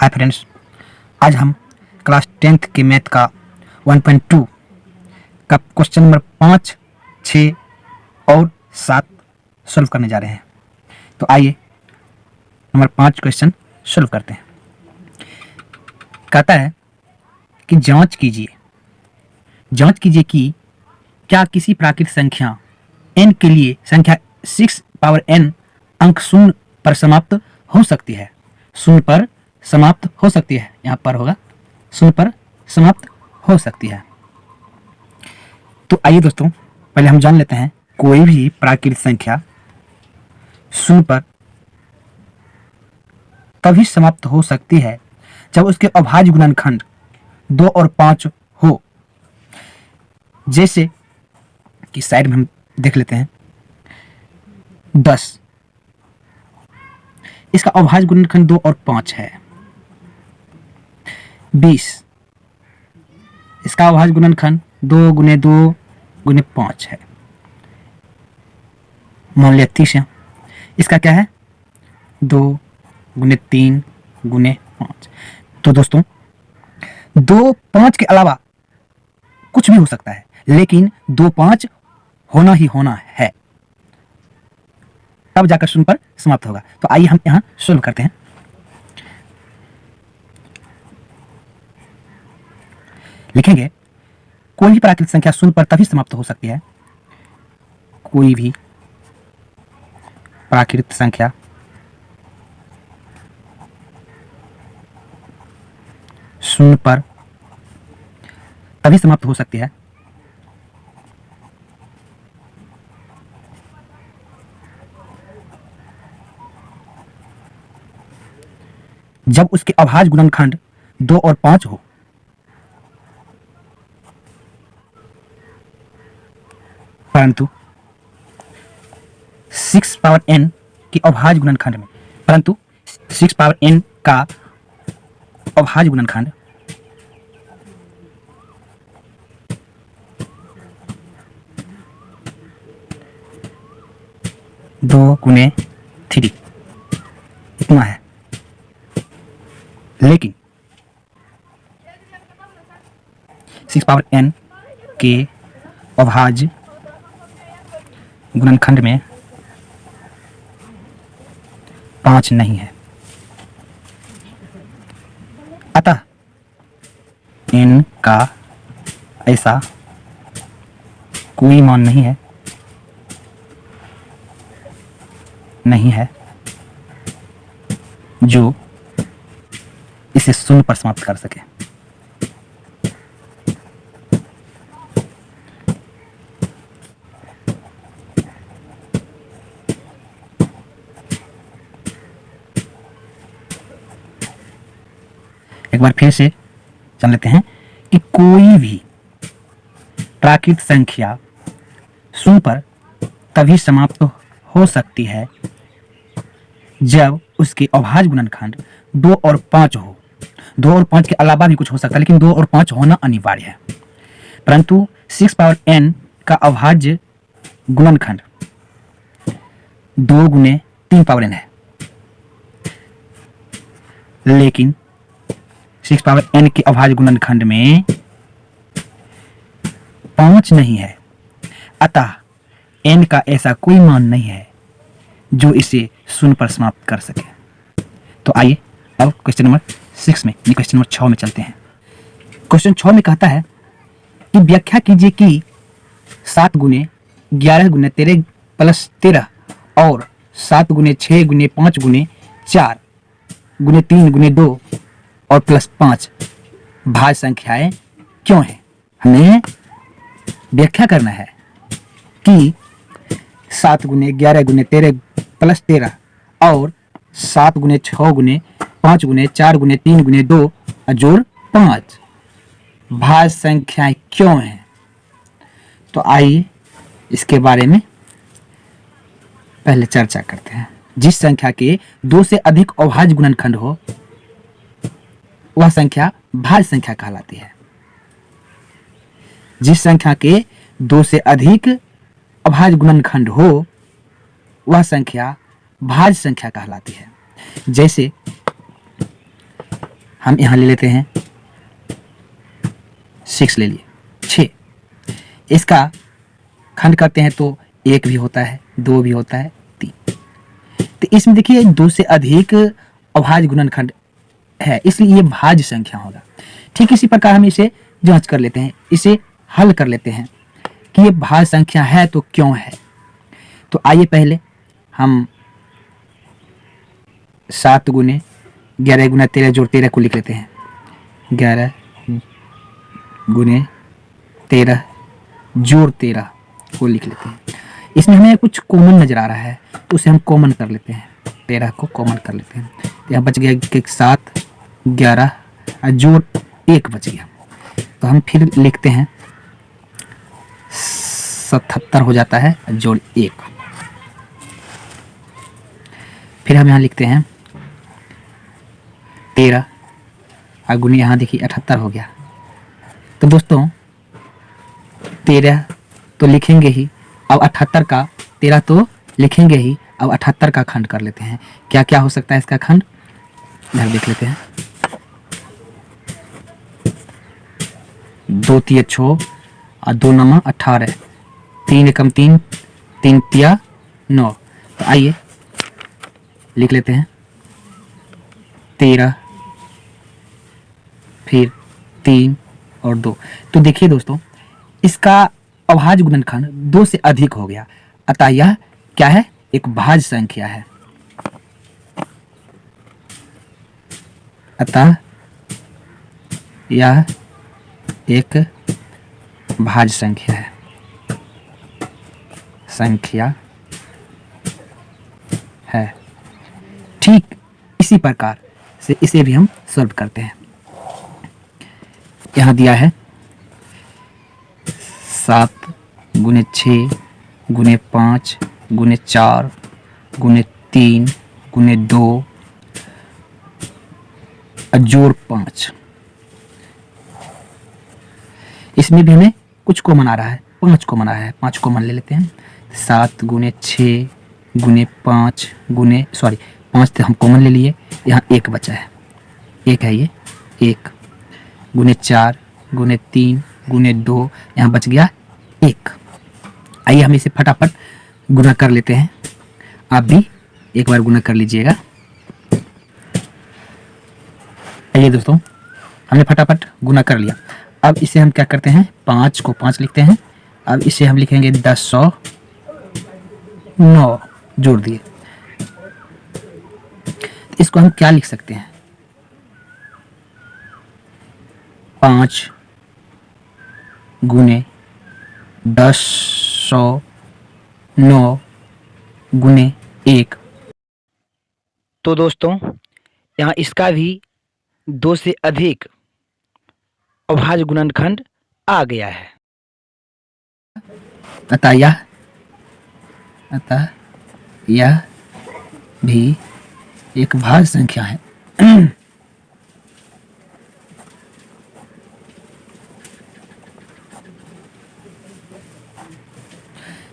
Hi friends, आज हम class 10th के मैथ का 1.2 का क्वेश्चन नंबर 5, 6 और 7 सॉल्व करने जा रहे हैं। तो आइए नंबर 5 क्वेश्चन सॉल्व करते हैं। कहता है कि जांच कीजिए कि क्या किसी प्राकृतिक संख्या n के लिए संख्या 6 पावर n अंक शून्य पर समाप्त हो सकती है। शून्य पर समाप्त हो सकती है, यहाँ पर होगा शून्य पर समाप्त हो सकती है। तो आइए दोस्तों, पहले हम जान लेते हैं कोई भी प्राकृतिक संख्या शून्य पर तभी समाप्त हो सकती है जब उसके अभाज्य गुणनखंड 2 और 5 हो। जैसे कि साइड में हम देख लेते हैं 10, इसका अभाज्य गुणनखंड 2 और 5 है। 20, इसका अभाज्य गुणनखंड 2 गुने 2 गुने 5 है। मान लिया 30 है, इसका क्या है 2 गुने 3 गुने 5। तो दोस्तों 2 5 के अलावा कुछ भी हो सकता है, लेकिन 2 5 होना ही होना है, तब जाकर शून्य पर समाप्त होगा। तो आइए हम यहां सॉल्व करते हैं। लिखेंगे कोई भी प्राकृतिक संख्या शून्य पर तभी समाप्त हो सकती है, कोई भी प्राकृतिक संख्या शून्य पर तभी समाप्त हो सकती है जब उसके अभाज्य गुणनखंड 2 और 5 हो। परंतु 6 पावर n के अभाज्य गुणनखंड में, परंतु 6 पावर n का अभाज्य गुणनखंड 2 गुने 3 इतना है, लेकिन 6 पावर n के अभाज्य गुणनखंड में 5 नहीं है। अतः n का ऐसा कोई मान नहीं है जो इसे शून्य पर समाप्त कर सके। एक बार फिर से जान लेते हैं कि कोई भी प्राकृतिक संख्या शून्य पर तभी समाप्त हो सकती है जब उसके अभाज्य गुणनखंड 2 और 5 हो। 2 और 5 के अलावा भी कुछ हो सकता है, लेकिन 2 और 5 होना अनिवार्य है। परंतु 6 पावर n का अभाज्य गुणनखंड 2 गुने 3 पावर n है, लेकिन 6 पावर n के अभाज्य गुणनखंड में 5 नहीं है। अतः n का ऐसा कोई मान नहीं है जो इसे शून्य पर समाप्त कर सके। तो आइए अब क्वेश्चन नंबर 6 में, क्वेश्चन नंबर 6 में चलते हैं। क्वेश्चन 6 में कहता है कि व्याख्या कीजिए कि 7 गुने 11 गुने 13 प्लस 13 और 7 गुने 6 गुने 5 गुने 4 गुने 3 गुने 2 और प्लस 5 भाज्य संख्याएं क्यों हैं। हमें व्याख्या करना है कि 7 गुने 11 गुने 13 प्लस 13 और 7 गुने 6 गुने 5 गुने 4 गुने 3 गुने 2 जोड़ 5 भाज्य संख्याएं क्यों हैं। तो आइए इसके बारे में पहले चर्चा करते हैं। जिस संख्या के 2 से अधिक अभाज्य गुणनखंड हो वह संख्या भाज्य संख्या कहलाती है। जिस संख्या के 2 से अधिक अभाज्य गुणनखंड हो वह संख्या भाज्य संख्या कहलाती है। जैसे हम यहाँ ले लेते हैं 6 ले लिए 6। इसका खंड करते हैं तो 1 भी होता है, 2 भी होता है, 3। तो इसमें देखिए 2 से अधिक अभाज्य गुणनखंड है, इसलिए ये भाज्य संख्या होगा। ठीक इसी प्रकार हम इसे जांच कर लेते हैं, इसे हल कर लेते हैं कि ये भाज्य संख्या है तो क्यों है। तो आइए पहले हम 7 गुने 11 गुना 13 जोड़ 13 को लिख लेते हैं। 11 गुने 13 जोड़ 13 को लिख लेते हैं। इसमें हमें कुछ कॉमन नजर आ रहा है, तो उसे हम कॉमन कर लेते हैं। 13 को कॉमन कर लेते हैं, तो यहाँ बच गया 7 11 और जोड़ 1 बच गया। तो हम फिर लिखते हैं 77 हो जाता है जोड़ 1। फिर हम यहाँ लिखते हैं 13 और गुने यहाँ देखिए 78 हो गया। तो दोस्तों 13 तो लिखेंगे ही, अब 78 का 13 तो लिखेंगे ही, अब 78 का खंड कर लेते हैं। क्या क्या हो सकता है इसका खंड, इधर देख लेते हैं। 2 तिया 6 और 2 9 18, 3 एकम 3, 3 तिया 9। तो आइए लिख लेते हैं 13 फिर 3 और 2। तो देखिए दोस्तों इसका अभाज्य गुणनखंड 2 से अधिक हो गया, अतः यह क्या है, एक भाज्य संख्या है। अतः यह एक भाज्य संख्या है। ठीक इसी प्रकार से इसे भी हम सॉल्व करते हैं। यहाँ दिया है 7 गुने 6 गुने 5 गुने 4 गुने 3 गुने 2 जोड़ 5। इसमें भी हमें कुछ कॉमन आ रहा है, 5 कॉमन आ रहा है, 5 कॉमन ले लेते हैं। 7 गुने 6 गुने 5 गुने 5 तो हम कॉमन ले लिए, यहाँ 1 बचा है, 1 है ये 1 गुने 4 गुने 3 गुने 2, यहाँ बच गया 1। आइए हम इसे फटाफट गुना कर लेते हैं। आप भी एक बार गुना कर लीजिएगा। आइए दोस्तों हमने फटाफट गुना कर लिया। अब इसे हम क्या करते हैं, 5 को 5 लिखते हैं। अब इसे हम लिखेंगे 10,9 जोड़ दिए। इसको हम क्या लिख सकते हैं, 5 गुने 10,9 गुने 1। तो दोस्तों यहाँ इसका भी 2 से अधिक अभाज्य गुणनखंड आ गया है, अतः यह भी एक भाज्य संख्या है।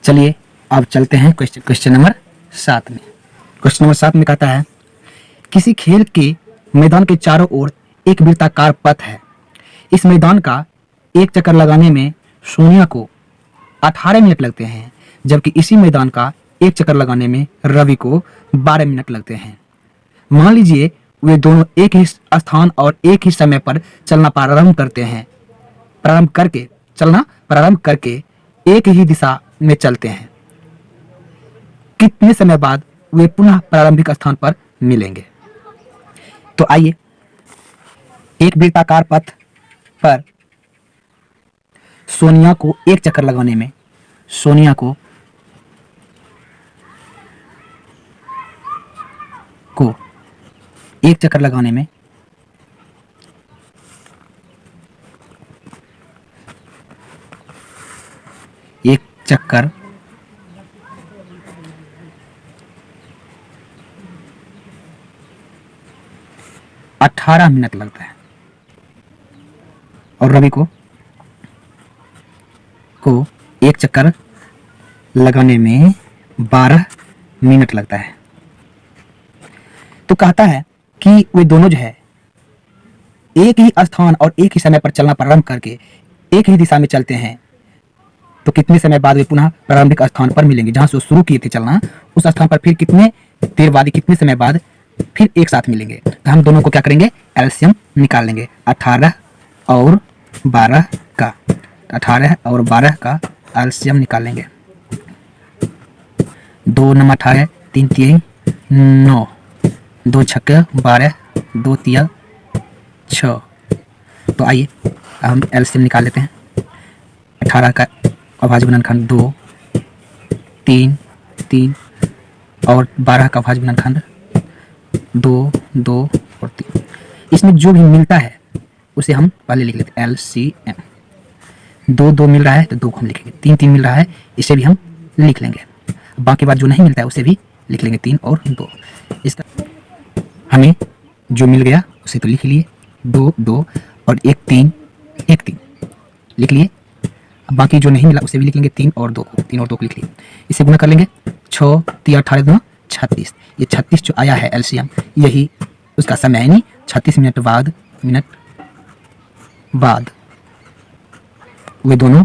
चलिए अब चलते हैं क्वेश्चन नंबर 7 में। क्वेश्चन नंबर 7 में कहता है किसी खेल के मैदान के चारों ओर एक वृत्ताकार पथ है। इस मैदान का एक चक्कर लगाने में सोनिया को 18 मिनट लगते हैं, जबकि इसी मैदान का एक चक्कर लगाने में रवि को 12 मिनट लगते हैं। मान लीजिए वे दोनों एक ही स्थान और एक ही समय पर चलना प्रारंभ करके एक ही दिशा में चलते हैं। कितने समय बाद वे पुनः प्रारंभिक स्थान पर मिलेंगे। तो आइए एक वृत्ताकार पथ पर सोनिया को एक चक्कर लगाने में सोनिया को एक चक्कर लगाने में एक चक्कर 18 मिनट लगता है और रवि को एक चक्कर लगाने में 12 मिनट लगता है। तो कहता है कि वे दोनों जो है एक ही स्थान और एक ही समय पर चलना प्रारंभ करके एक ही दिशा में चलते हैं तो कितने समय बाद वे पुनः प्रारंभिक स्थान पर मिलेंगे, जहां से शुरू किए थे चलना उस स्थान पर फिर कितने देर बाद, कितने समय बाद फिर एक साथ मिलेंगे। तो हम दोनों को क्या करेंगे, एलसीएम निकाल लेंगे। 18 और 12 का 18 और 12 का एलसीएम निकाल लेंगे। 2 नम 18, 3 3 9, 2 छक्के 12, 2 तिया 6। तो आइए हम एलसीएम निकाल लेते हैं। 18 का अभाज्य गुणनखंड 2, 3 3 और 12 का अभाज्य गुणनखंड 2 2 और 3। इसमें जो भी मिलता है उसे हम पहले लिख लेते हैं एलसीएम। 2 2 मिल रहा है तो 2 को हम लिखेंगे। 3 3 मिल रहा है इसे भी हम लिख लेंगे। बाकी बात जो नहीं मिलता है उसे भी लिख लेंगे, 3 और 2। इसका हमें जो मिल गया उसे तो लिख लिए, 2 2 और 1 3 1 3 लिख लिए। अब बाकी जो नहीं मिला उसे भी लिख लेंगे, 3 और 2 को लिख लिए। इसे गुणा कर लेंगे, 6 3 18 2 36। ये 36 जो आया है एलसीएम, यही उसका समय है, नहीं 36 मिनट बाद वे दोनों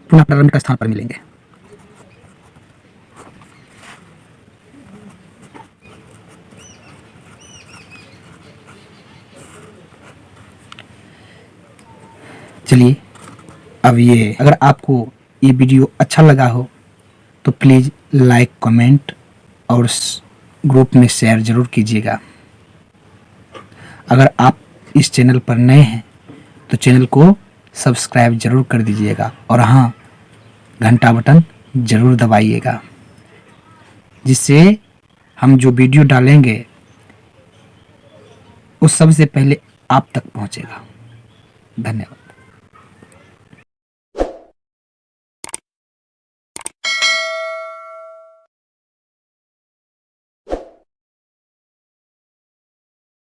पुनः प्रारंभिक स्थान पर मिलेंगे। चलिए अब ये, अगर आपको ये वीडियो अच्छा लगा हो तो प्लीज़ लाइक, कमेंट और ग्रुप में शेयर ज़रूर कीजिएगा। अगर आप इस चैनल पर नए हैं तो चैनल को सब्सक्राइब ज़रूर कर दीजिएगा और हाँ, घंटा बटन ज़रूर दबाइएगा, जिससे हम जो वीडियो डालेंगे वो सबसे पहले आप तक पहुंचेगा। धन्यवाद।